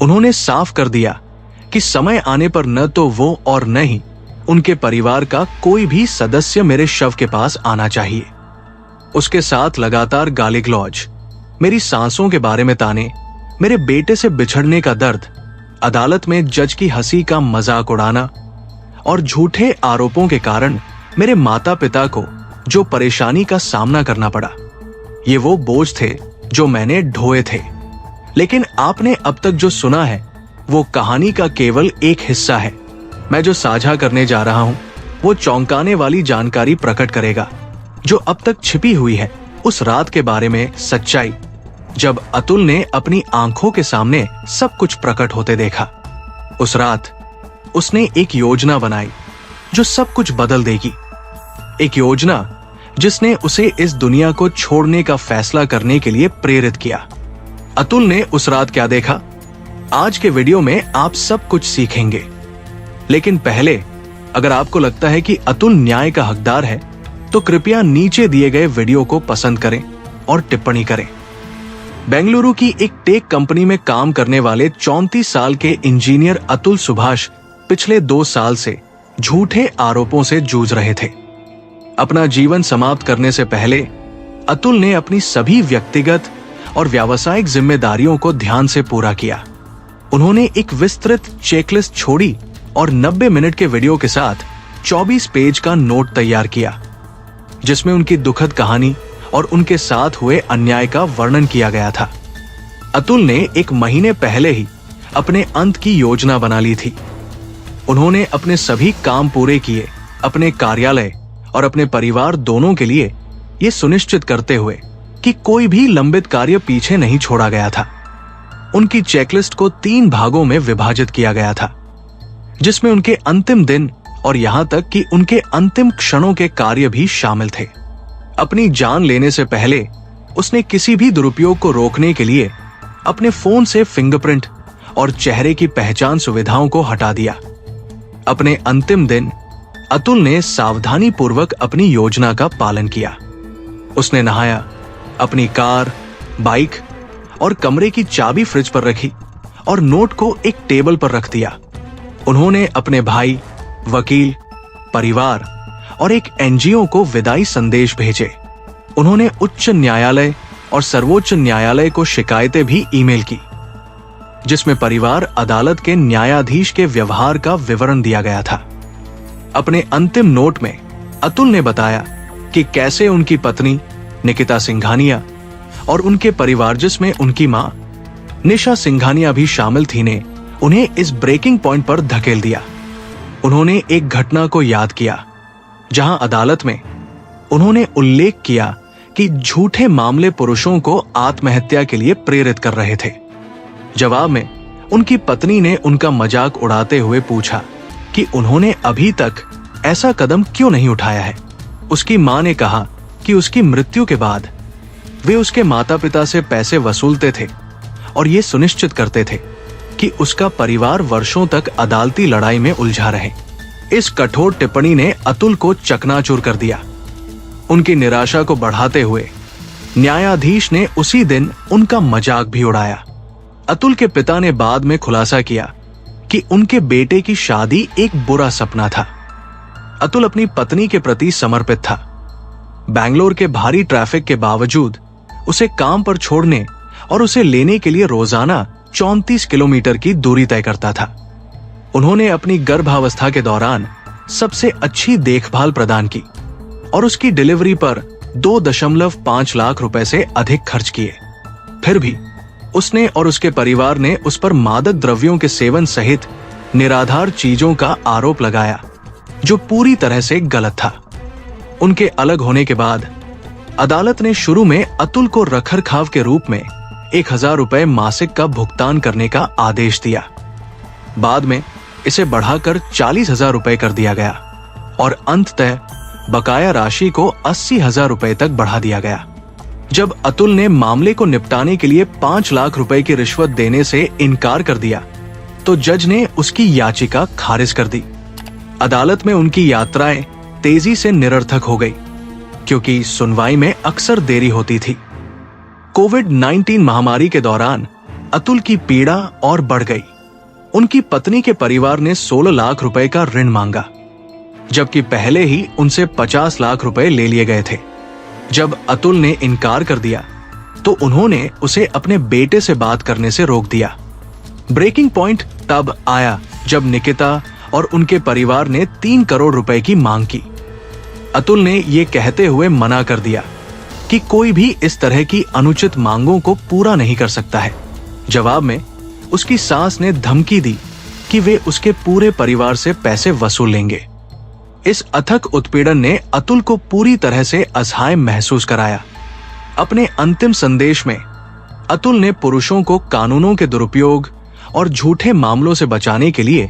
उन्होंने साफ कर दिया कि समय आने पर न तो वो और न ही उनके परिवार का कोई भी सदस्य मेरे शव के पास आना चाहिए। उसके साथ लगातार गाली गलौज, मेरी सांसों के बारे में ताने, मेरे बेटे से बिछड़ने का दर्द, अदालत में जज की हंसी का मजाक उड़ाना और झूठे आरोपों के कारण मेरे माता पिता को जो परेशानी का सामना करना पड़ा, ये वो बोझ थे जो मैंने ढोए थे। लेकिन आपने अब तक जो सुना है वो कहानी का केवल एक हिस्सा है। मैं जो साझा करने जा रहा हूं वो चौंकाने वाली जानकारी प्रकट करेगा जो अब तक छिपी हुई है उस रात के बारे में, सच्चाई जब अतुल ने अपनी आंखों के सामने सब कुछ प्रकट होते देखा। उस रात उसने एक योजना बनाई जो सब कुछ बदल देगी, एक योजना जिसने उसे इस दुनिया को छोड़ने का फैसला करने के लिए प्रेरित किया। अतुल ने उस रात क्या देखा, आज के वीडियो में आप सब कुछ सीखेंगे। लेकिन पहले, अगर आपको लगता है कि अतुल न्याय का हकदार है तो कृपया नीचे दिए गए वीडियो को पसंद करें और टिप्पणी करें। बेंगलुरु की एक टेक कंपनी में काम करने वाले 34 साल के इंजीनियर अतुल सुभाष पिछले 2 साल से झूठे आरोपों से जूझ रहे थे। अपना जीवन समाप्त करने से पहले अतुल ने अपनी सभी व्यक्तिगत और व्यावसायिक जिम्मेदारियों को ध्यान से पूरा किया। उन्होंने एक विस्तृत चेकलिस्ट छोड़ी और 90 मिनट के वीडियो के साथ 24 पेज का नोट तैयार किया, जिसमें उनकी दुखद कहानी और उनके साथ हुए अन्याय का वर्णन किया गया था। अतुल ने 1 महीने पहले ही अपने अंत की योजना बना ली थी। उन्होंने अपने सभी काम पूरे किए, अपने कार्यालय और अपने परिवार दोनों के लिए यह सुनिश्चित करते हुए कि कोई भी लंबित कार्य पीछे नहीं छोड़ा गया था। उनकी चेकलिस्ट को 3 भागों में विभाजित किया गया था, जिसमें उनके अंतिम दिन और यहां तक कि उनके अंतिम क्षणों के कार्य भी शामिल थे। अपनी जान लेने से पहले उसने किसी भी दुरुपयोग को रोकने के लिए अपने फोन से फिंगरप्रिंट और चेहरे की पहचान सुविधाओं को हटा दिया। अपने अंतिम दिन अतुल ने सावधानी पूर्वक अपनी योजना का पालन किया। उसने नहाया, अपनी कार, बाइक और कमरे की चाबी फ्रिज पर रखी और नोट को एक टेबल पर रख दिया। उन्होंने अपने भाई, वकील, परिवार और एक एनजीओ को विदाई संदेश भेजे। उन्होंने उच्च न्यायालय और सर्वोच्च न्यायालय को शिकायतें भी ईमेल की, जिसमें परिवार अदालत के न्यायाधीश के व्यवहार का विवरण दिया गया था। अपने अंतिम नोट में अतुल ने बताया कि कैसे उनकी पत्नी निकिता सिंघानिया और उनके परिवार, जिसमें उनकी मां निशा सिंघानिया भी शामिल थी, ने उन्हें इस ब्रेकिंग पॉइंट पर धकेल दिया। उन्होंने एक घटना को याद किया जहां अदालत में उन्होंने उल्लेख किया कि झूठे मामले पुरुषों को आत्महत्या के लिए प्रेरित कर रहे थे। जवाब में उनकी पत्नी ने उनका मजाक उड़ाते हुए पूछा कि उन्होंने अभी तक ऐसा कदम क्यों नहीं उठाया है। उसकी मां ने कहा कि उसकी मृत्यु के बाद वे उसके माता पिता से पैसे वसूलते थे और ये सुनिश्चित करते थे कि उसका परिवार वर्षों तक अदालती लड़ाई में उलझा रहे। इस कठोर टिप्पणी ने अतुल को चकनाचूर कर दिया। उनकी निराशा को बढ़ाते हुए न्यायाधीश ने उसी दिन उनका मजाक भी उड़ाया। अतुल के पिता ने बाद में खुलासा किया कि उनके बेटे की शादी एक बुरा सपना था। अतुल अपनी पत्नी के प्रति समर्पित था। बैंगलोर के भारी ट्रैफिक के बावजूद उसे काम पर छोड़ने और उसे लेने के लिए रोजाना 34 किलोमीटर की दूरी तय करता था। उन्होंने अपनी गर्भावस्था के दौरान सबसे अच्छी देखभाल प्रदान की और उसकी डिलीवरी पर 2.5 लाख रुपए से अधिक खर्च किए। फिर भी उसने और उसके परिवार ने उस पर मादक द्रव्यों के सेवन सहित निराधार चीजों का आरोप लगाया, जो पूरी तरह से गलत था। उनके अलग होने के बाद अदालत ने शुरू में अतुल को रखरखाव के रूप में 1000 रुपए मासिक का भुगतान करने का आदेश दिया। बाद में इसे बढ़ाकर 40,000 रुपए कर दिया गया और अंततः बकाया राशि को 80,000 रुपए तक बढ़ा दिया गया। जब अतुल ने मामले को निपटाने के लिए 5 लाख रुपए की रिश्वत देने से इनकार कर दिया तो जज ने उसकी याचिका खारिज कर दी। अदालत में उनकी यात्राएं तेजी से निरर्थक हो गई क्योंकि सुनवाई में अक्सर देरी होती थी। कोविड-19 महामारी के दौरान अतुल की पीड़ा और बढ़ गई। उनकी पत्नी के परिवार ने 16 लाख रुपए का ऋण मांगा, जबकि पहले ही उनसे 50 लाख रुपए ले लिए गए थे। जब अतुल ने इनकार कर दिया तो उन्होंने उसे अपने बेटे से बात करने से रोक दिया। ब्रेकिंग पॉइंट तब आया जब निकिता और उनके परिवार ने 3 करोड़ रुपए की मांग की। अतुल ने यह कहते हुए मना कर दिया कि कोई भी इस तरह की अनुचित मांगों को पूरा नहीं कर सकता है। जवाब में उसकी सास ने धमकी दी कि वे उसके पूरे परिवार से पैसे वसूल लेंगे। इस अथक उत्पीड़न ने अतुल को पूरी तरह से असहाय महसूस कराया। अपने अंतिम संदेश में अतुल ने पुरुषों को कानूनों के दुरुपयोग और झूठे मामलों से बचाने के लिए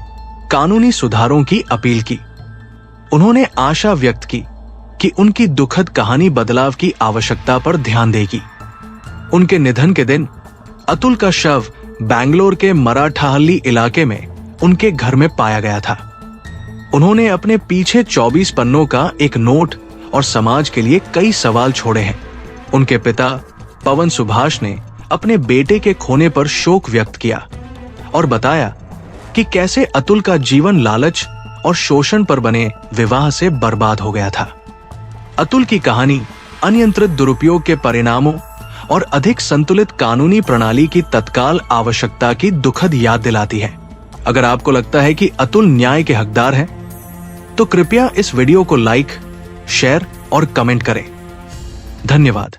कानूनी सुधारों की अपील की। उन्होंने आशा व्यक्त की कि उनकी दुखद कहानी बदलाव की आवश्यकता पर ध्यान देगी। उनके निधन के दिन अतुल का शव बैंगलोर के मराठाहल्ली इलाके में उनके घर में पाया गया था। उन्होंने अपने पीछे 24 पन्नों का एक नोट और समाज के लिए कई सवाल छोड़े हैं। उनके पिता पवन सुभाष ने अपने बेटे के खोने पर शोक व्यक्त किया और बताया कि कैसे अतुल का जीवन लालच और शोषण पर बने विवाह से बर्बाद हो गया था। अतुल की कहानी अनियंत्रित दुरुपयोग के परिणामों और अधिक संतुलित कानूनी प्रणाली की तत्काल आवश्यकता की दुखद याद दिलाती है। अगर आपको लगता है कि अतुल न्याय के हकदार हैं, तो कृपया इस वीडियो को लाइक, शेयर और कमेंट करें। धन्यवाद।